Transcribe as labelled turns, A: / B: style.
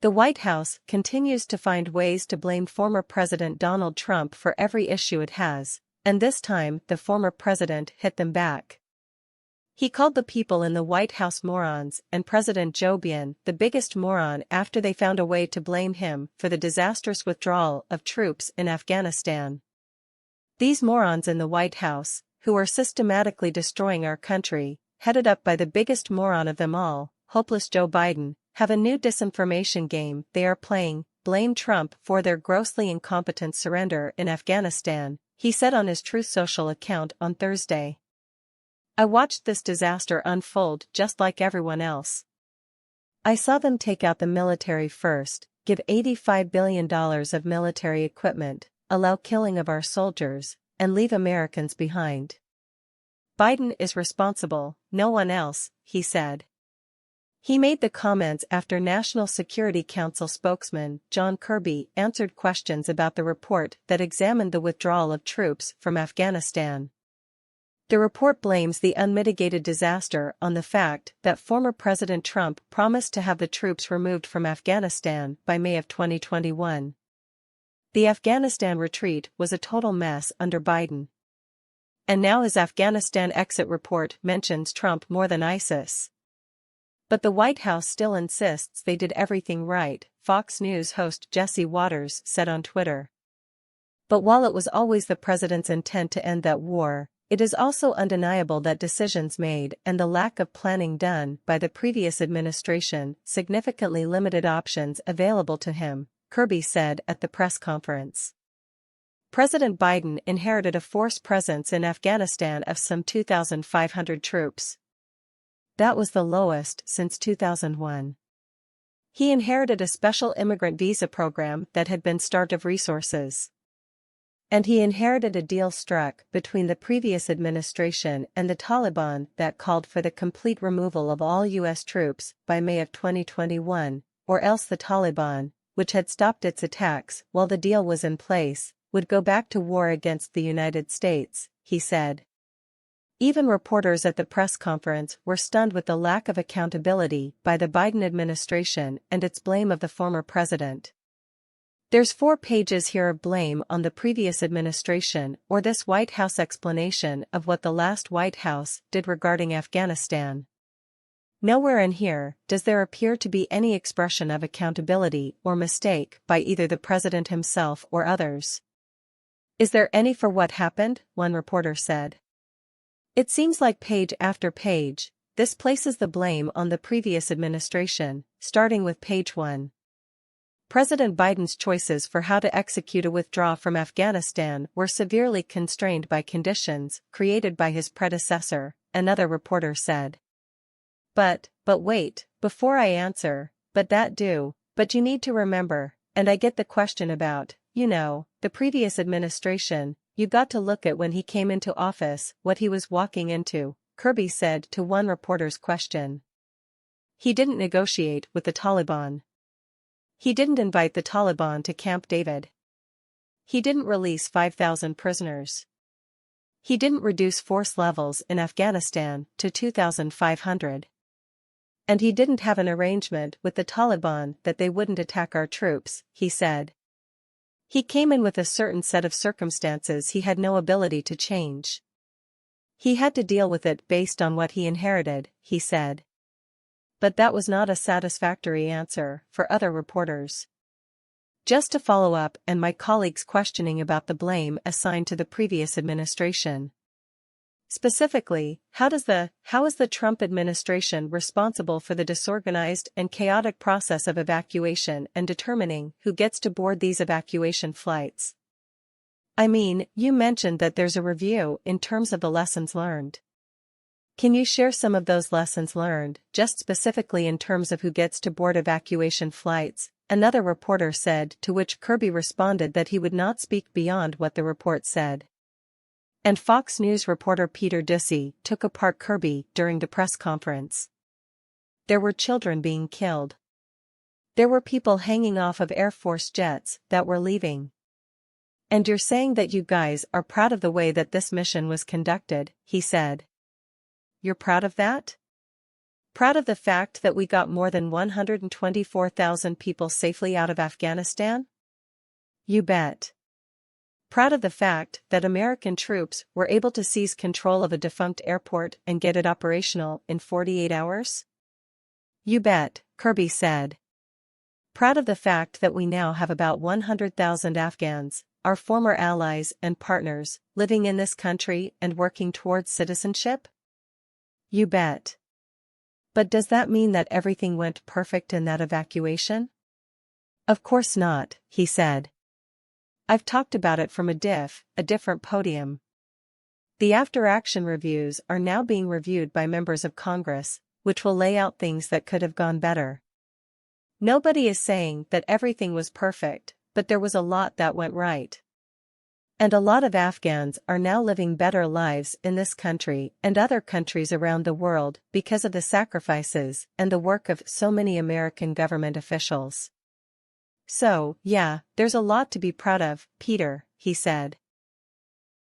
A: The White House continues to find ways to blame former President Donald Trump for every issue it has, and this time the former president hit them back. He called the people in the White House morons and President Joe Biden the biggest moron after they found a way to blame him for the disastrous withdrawal of troops in Afghanistan. These morons in the White House, who are systematically destroying our country, headed up by the biggest moron of them all, hopeless Joe Biden, have a new disinformation game they are playing: blame Trump for their grossly incompetent surrender in Afghanistan, he said on his Truth Social account on Thursday. I watched this disaster unfold just like everyone else. I saw them take out the military first, give $85 billion of military equipment, allow killing of our soldiers, and leave Americans behind. Biden is responsible, no one else, he said. He made the comments after National Security Council spokesman John Kirby answered questions about the report that examined the withdrawal of troops from Afghanistan. The report blames the unmitigated disaster on the fact that former President Trump promised to have the troops removed from Afghanistan by May of 2021. The Afghanistan retreat was a total mess under Biden. And now his Afghanistan exit report mentions Trump more than ISIS. But the White House still insists they did everything right, Fox News host Jesse Waters said on Twitter. But while it was always the president's intent to end that war, it is also undeniable that decisions made and the lack of planning done by the previous administration significantly limited options available to him, Kirby said at the press conference. President Biden inherited a force presence in Afghanistan of some 2,500 troops. That was the lowest since 2001. He inherited a special immigrant visa program that had been starved of resources. And he inherited a deal struck between the previous administration and the Taliban that called for the complete removal of all U.S. troops by May of 2021, or else the Taliban, which had stopped its attacks while the deal was in place, would go back to war against the United States, he said. Even reporters at the press conference were stunned with the lack of accountability by the Biden administration and its blame of the former president. There's 4 pages here of blame on the previous administration or this White House explanation of what the last White House did regarding Afghanistan. Nowhere in here does there appear to be any expression of accountability or mistake by either the president himself or others. Is there any for what happened? One reporter said. It seems like page after page, this places the blame on the previous administration, starting with page 1. President Biden's choices for how to execute a withdrawal from Afghanistan were severely constrained by conditions created by his predecessor, another reporter said. But wait, before I answer, but you need to remember, and I get the question about, the previous administration. You got to look at when he came into office, what he was walking into, Kirby said to one reporter's question. He didn't negotiate with the Taliban. He didn't invite the Taliban to Camp David. He didn't release 5,000 prisoners. He didn't reduce force levels in Afghanistan to 2,500. And he didn't have an arrangement with the Taliban that they wouldn't attack our troops, he said. He came in with a certain set of circumstances he had no ability to change. He had to deal with it based on what he inherited, he said. But that was not a satisfactory answer for other reporters. Just to follow up and my colleagues' questioning about the blame assigned to the previous administration. Specifically, how is the Trump administration responsible for the disorganized and chaotic process of evacuation and determining who gets to board these evacuation flights? I mean, you mentioned that there's a review in terms of the lessons learned. Can you share some of those lessons learned, just specifically in terms of who gets to board evacuation flights? Another reporter said, to which Kirby responded that he would not speak beyond what the report said. And Fox News reporter Peter Doocy took apart Kirby during the press conference. There were children being killed. There were people hanging off of Air Force jets that were leaving. And you're saying that you guys are proud of the way that this mission was conducted, he said. You're proud of that? Proud of the fact that we got more than 124,000 people safely out of Afghanistan? You bet. Proud of the fact that American troops were able to seize control of a defunct airport and get it operational in 48 hours? You bet, Kirby said. Proud of the fact that we now have about 100,000 Afghans, our former allies and partners, living in this country and working towards citizenship? You bet. But does that mean that everything went perfect in that evacuation? Of course not, he said. I've talked about it from a different podium. The after-action reviews are now being reviewed by members of Congress, which will lay out things that could have gone better. Nobody is saying that everything was perfect, but there was a lot that went right. And a lot of Afghans are now living better lives in this country and other countries around the world because of the sacrifices and the work of so many American government officials. So, yeah, there's a lot to be proud of, Peter, he said.